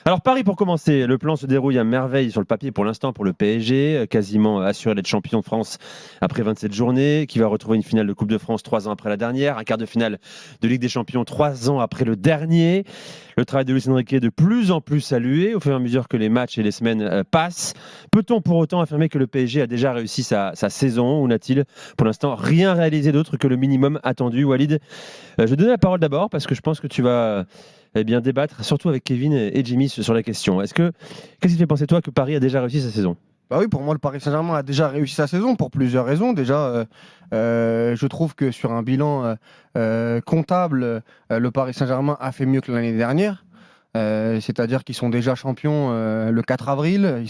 Alors Paris pour commencer, le plan se déroule à merveille sur le papier pour l'instant pour le PSG, quasiment assuré d'être champion de France après 27 journées, qui va retrouver une finale de Coupe de France 3 ans après la dernière, un quart de finale de Ligue des Champions 3 ans après le dernier. Le travail de Luis Enrique est de plus en plus salué au fur et à mesure que les matchs et les semaines passent. Peut-on pour autant affirmer que le PSG a déjà réussi sa saison ou n'a-t-il pour l'instant rien réalisé d'autre que le minimum attendu? Walid, je vais donner la parole d'abord parce que je pense que tu vas débattre, surtout avec Kevin et Jimmy, sur la question. Qu'est-ce qui te fait penser, toi, que Paris a déjà réussi sa saison? Bah oui, pour moi, le Paris Saint-Germain a déjà réussi sa saison pour plusieurs raisons. Déjà, je trouve que sur un bilan comptable, le Paris Saint-Germain a fait mieux que l'année dernière. C'est-à-dire qu'ils sont déjà champions le 4 avril.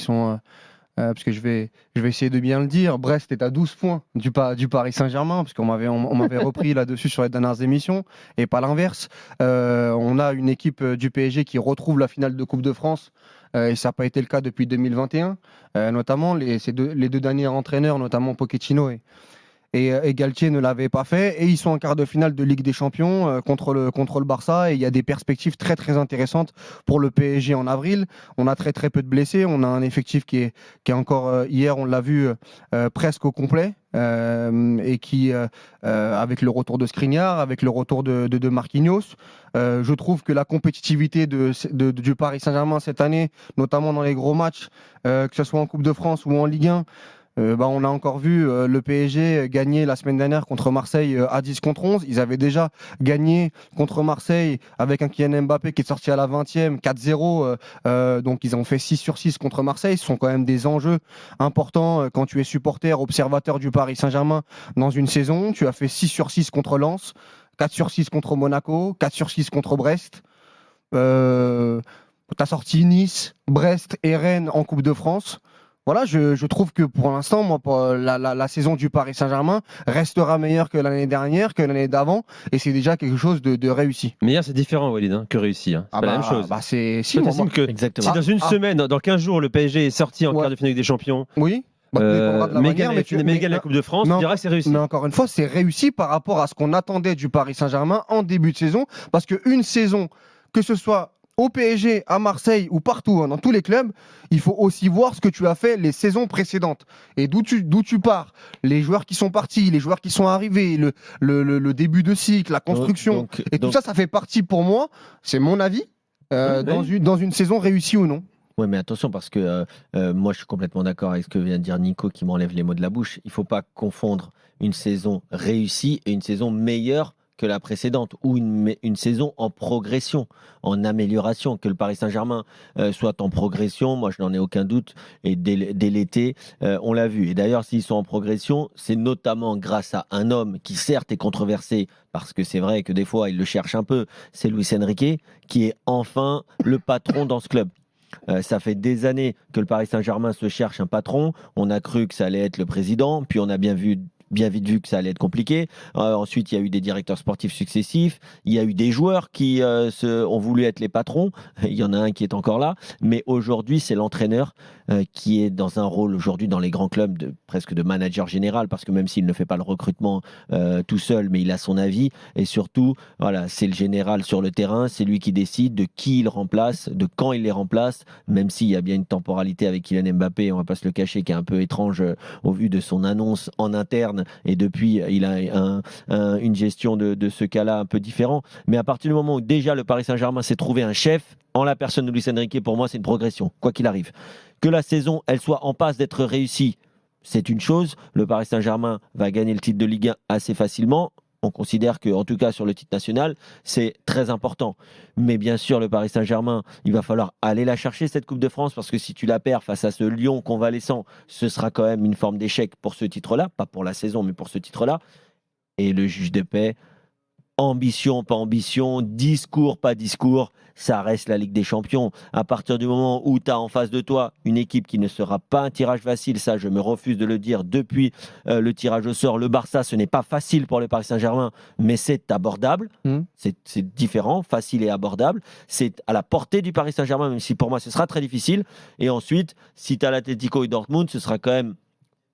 Parce que je vais essayer de bien le dire, Brest est à 12 points du Paris Saint-Germain, parce qu'on m'avait repris là-dessus sur les dernières émissions, et pas l'inverse. On a une équipe du PSG qui retrouve la finale de Coupe de France, et ça n'a pas été le cas depuis 2021. Notamment, les deux derniers entraîneurs, notamment Pochettino et Galtier ne l'avait pas fait. Et ils sont en quart de finale de Ligue des Champions contre le Barça. Et il y a des perspectives très très intéressantes pour le PSG en avril. On a très très peu de blessés. On a un effectif qui est encore, hier on l'a vu, presque au complet. Et qui, avec le retour de Skriniar, avec le retour de Marquinhos, je trouve que la compétitivité du Paris Saint-Germain cette année, notamment dans les gros matchs, que ce soit en Coupe de France ou en Ligue 1, on a encore vu le PSG gagner la semaine dernière contre Marseille à 10 contre 11. Ils avaient déjà gagné contre Marseille avec un Kylian Mbappé qui est sorti à la 20e, 4-0. Donc ils ont fait 6 sur 6 contre Marseille. Ce sont quand même des enjeux importants quand tu es supporter, observateur du Paris Saint-Germain dans une saison. Tu as fait 6 sur 6 contre Lens, 4 sur 6 contre Monaco, 4 sur 6 contre Brest. Tu as sorti Nice, Brest et Rennes en Coupe de France. Voilà, je trouve que pour l'instant, moi, la saison du Paris Saint-Germain restera meilleure que l'année dernière, que l'année d'avant, et c'est déjà quelque chose de réussi. Mais hier, c'est différent, Walid, que réussi. C'est Ah pas la même chose. c'est si Toi, moi, t'estimes que si Exactement. dans une semaine, dans 15 jours, le PSG est sorti en ouais, quart de finale Ligue des Champions, oui, tout dépendra de la mais manière, mais égal la Coupe de France, tu diras que c'est mais réussi. encore une fois, c'est réussi par rapport à ce qu'on attendait du Paris Saint-Germain en début de saison, parce qu'une saison, que ce soit au PSG, à Marseille ou partout, hein, dans tous les clubs, il faut aussi voir ce que tu as fait les saisons précédentes et d'où tu pars, les joueurs qui sont partis, les joueurs qui sont arrivés, le début de cycle, la construction, et tout ça, ça fait partie pour moi, c'est mon avis, dans une saison réussie ou non. Ouais, mais attention, parce que moi, je suis complètement d'accord avec ce que vient de dire Nico, qui m'enlève les mots de la bouche. Il ne faut pas confondre une saison réussie et une saison meilleure que la précédente, ou une saison en progression, en amélioration. Que le Paris Saint-Germain soit en progression, moi, je n'en ai aucun doute. Et dès l'été, on l'a vu. Et d'ailleurs, s'ils sont en progression, c'est notamment grâce à un homme qui, certes, est controversé, parce que c'est vrai que des fois, il le cherche un peu, c'est Luis Enrique, qui est enfin le patron dans ce club. Ça fait des années que le Paris Saint-Germain se cherche un patron. On a cru que ça allait être le président, puis on a bien vite vu que ça allait être compliqué. Ensuite, il y a eu des directeurs sportifs successifs. Il y a eu des joueurs qui ont voulu être les patrons. Il y en a un qui est encore là. Mais aujourd'hui, c'est l'entraîneur qui est dans un rôle aujourd'hui dans les grands clubs presque de manager général, parce que même s'il ne fait pas le recrutement tout seul, mais il a son avis. Et surtout, voilà, c'est le général sur le terrain. C'est lui qui décide de qui il remplace, de quand il les remplace, même s'il y a bien une temporalité avec Kylian Mbappé, on ne va pas se le cacher, qui est un peu étrange au vu de son annonce en interne. Et depuis, il a une gestion de ce cas-là un peu différent. Mais à partir du moment où déjà le Paris Saint-Germain s'est trouvé un chef, en la personne de Luis Enrique, pour moi, c'est une progression, quoi qu'il arrive. Que la saison, elle soit en passe d'être réussie, c'est une chose. Le Paris Saint-Germain va gagner le titre de Ligue 1 assez facilement. On considère que, en tout cas sur le titre national, c'est très important. Mais bien sûr, le Paris Saint-Germain, il va falloir aller la chercher, cette Coupe de France, parce que si tu la perds face à ce Lyon convalescent, ce sera quand même une forme d'échec pour ce titre-là, pas pour la saison, mais pour ce titre-là. Et le juge de paix, ambition, pas ambition, discours, pas discours, ça reste la Ligue des Champions. À partir du moment où tu as en face de toi une équipe qui ne sera pas un tirage facile, ça je me refuse de le dire depuis le tirage au sort. Le Barça, ce n'est pas facile pour le Paris Saint-Germain, mais c'est abordable. C'est différent, facile et abordable. C'est à la portée du Paris Saint-Germain, même si pour moi ce sera très difficile. Et ensuite, si tu as l'Atlético et Dortmund, ce sera quand même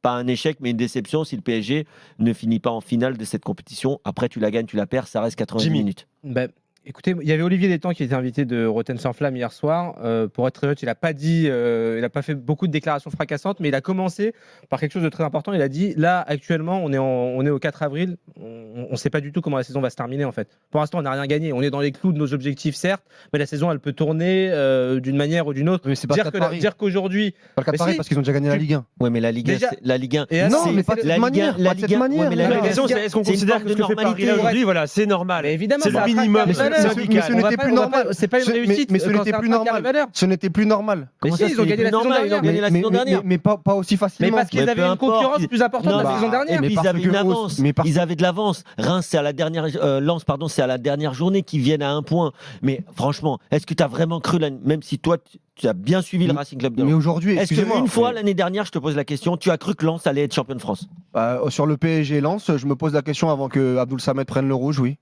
pas un échec, mais une déception si le PSG ne finit pas en finale de cette compétition. Après, tu la gagnes, tu la perds, ça reste 90 Jimmy. minutes. Ben, Écoutez, il y avait Olivier Létang qui était invité de Rotten sans flamme hier soir. Pour être très honnête, il n'a pas dit, il n'a pas fait beaucoup de déclarations fracassantes, mais il a commencé par quelque chose de très important. Il a dit là, actuellement, on est au 4 avril, on ne sait pas du tout comment la saison va se terminer en fait. Pour l'instant, on n'a rien gagné. On est dans les clous de nos objectifs, certes, mais la saison, elle peut tourner d'une manière ou d'une autre. Mais c'est pas le cas de Paris. Dire qu'aujourd'hui, Pas le cas de Mais Paris si. parce qu'ils ont déjà gagné la Ligue 1. Ouais, mais la Ligue 1, Déjà- la Ligue 1. Et Non, c'est- mais pas de c'est- cette manière. la Pas de cette Ligue 1, manière. ouais, mais la La Ligue 1, question, c'est est-ce qu'on c'est une considère forme que ce de que fait Paris normalité. là aujourd'hui, voilà, c'est normal. Mais évidemment, C'est ça le attraque minimum, la c'est valeur. syndical. Mais ce n'était plus normal. C'est pas une réussite. Mais ce quand n'était ça plus attraque la normal. valeur. Ce n'était plus normal. Comment Mais ça, si, ils c'est ont gagné la saison normal, ils ont dernière. gagné la saison dernière. Mais pas aussi Mais facilement. parce qu'ils Mais avaient peu une importe, concurrence plus importante Non, la bah, saison et dernière. puis Mais ils parce avaient une que- avance. mais parce- Ils avaient de l'avance. Reims, c'est à la dernière Lens, pardon, c'est à la dernière journée qu'ils viennent à un point. Mais franchement, est-ce que tu as vraiment cru, même si toi tu as bien suivi le Racing Club de Mais Lens, aujourd'hui, est-ce excusez-moi. qu'une fois l'année dernière, je te pose la question, tu as cru que Lens allait être champion de France? Sur le PSG Lens, je me pose la question avant que Abdoul Samed prenne le rouge, oui.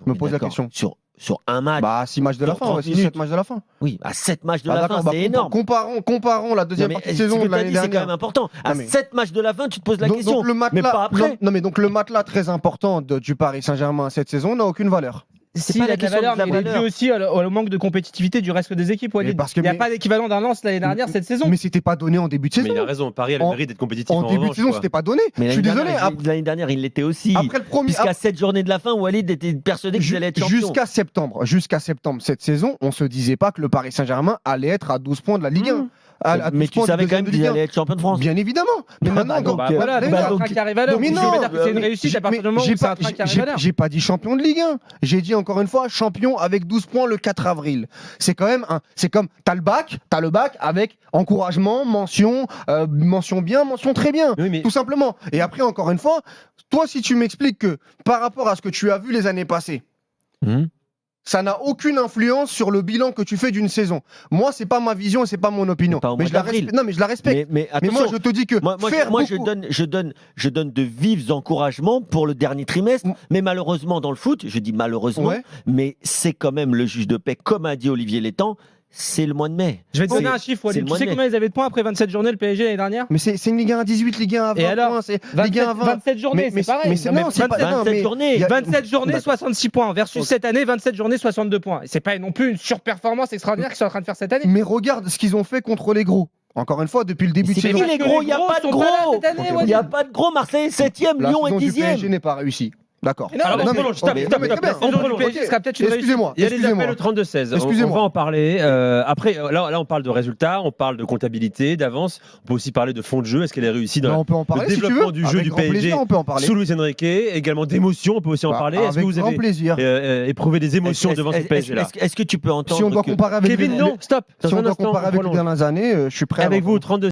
Je me pose la D'accord. question. Sur un match. Bah, 6 matchs de la Sur fin, 30 ouais, 6, minutes. 7 matchs de la fin. Oui, à 7 matchs de Ah, la d'accord, fin, bah, c'est énorme. Comparons la deuxième Non, mais partie de ce saison que de t'as l'année dit, c'est quand dernière. même important. À Non, mais- 7 matchs de la fin, tu te poses la Donc, question. le matelas, mais pas après. Non, mais donc le matelas très important du Paris Saint-Germain cette saison n'a aucune valeur. Si, pas il la a de la question de valeur, la mais il est valeur. dû aussi au manque de compétitivité du reste des équipes, Walid. parce que- Il n'y a mais- pas d'équivalent d'un Lens l'année dernière cette saison. Mais c'était pas donné en début de Mais saison. il a raison, Paris a le En- mérite d'être compétitif En en début de revanche, saison, quoi. c'était pas donné. Mais Je suis l'année désolé. dernière, l'année dernière, il l'était aussi. Après le premier. Puisqu'à 7 journées de la fin, Walid était persuadé qu'ils allaient être champions. Jusqu'à septembre cette saison, on se disait pas que le Paris Saint-Germain allait être à 12 points de la Ligue 1. À 12 Mais tu points de savais quand deuxième même de qu'ils Ligue 1. allaient être champions de France. Bien évidemment. Mais maintenant, donc, Bah voilà, mais donc non, c'est un train qui arrive à l'heure. mais Je non, veux dire que c'est une mais réussite à partir du moment où j'ai c'est un pas- train qui arrive à l'heure. J'ai pas dit champion de Ligue 1. J'ai dit encore une fois champion avec 12 points le 4 avril. C'est quand même c'est comme t'as le bac avec encouragement, mention bien, mention très bien. Oui, mais Tout simplement. Et après, encore une fois, toi, si tu m'expliques que par rapport à ce que tu as vu les années passées, Hum. ça n'a aucune influence sur le bilan que tu fais d'une saison. Moi, c'est pas ma vision et c'est pas mon opinion. Pas au Mais mois je la d'avril. respecte. Non, mais je la respecte. Mais Mais moi, attention, je te dis que moi, faire je beaucoup- donne de vifs encouragements pour le dernier trimestre. Mm. Mais malheureusement, dans le foot, je dis malheureusement, Ouais. mais c'est quand même le juge de paix, comme a dit Olivier Létang, c'est le mois de mai. Je vais te donner C'est- un chiffre, c'est Walid. le Tu mois sais de mai. combien ils avaient de points après 27 journées le PSG l'année dernière? Mais c'est une Ligue 1 à 18, Ligue 1 à 20 Et alors points, c'est Ligue 1 à 20. 27 journées, c'est pareil. Mais c'est non, c'est pas 27 non, 27 mais- journées. il y a- 27 journées, Bah, 66 points versus Ok. cette année, 27 journées, 62 points. Et c'est pas non plus une surperformance extraordinaire qu'ils sont en train de faire cette année. Mais regarde ce qu'ils ont fait contre les gros. Encore une fois, depuis le début de C'est saison. qui les gros? Il n'y a pas de sont pas là gros. cette année, Ok, Il Walid. n'y a pas de gros. Marseille est 7e, La Lyon est saison du 10e. PSG n'est pas réussie. D'accord. Mais non, Alors, mais on non, prolonge, stop, mais- stop, mais stop, très bien, on La saison du prolonge. PSG sera peut-être une réussite. Excusez-moi. Il y a les appels Excusez-moi. au 32-16. On Excusez-moi. va en parler. Après, là, on parle de résultats, on parle de comptabilité, d'avance. On peut aussi parler de fond de jeu. Est-ce qu'elle est réussie dans Non, on peut en le parler si tu développement veux. du jeu Avec du grand PSG plaisir, on peut en parler. sous Luis Enrique? Également d'émotions, on peut aussi en Bah, parler. Est-ce que avec vous grand avez plaisir. éprouvé des émotions devant ce PSG-là? Est-ce que tu peux entendre Si on doit que- comparer avec Kevin, les- non, stop. si Dans on un doit instant, comparer on avec les prolonge. dernières années, je suis prêt à Avec vous, l'entendre. 32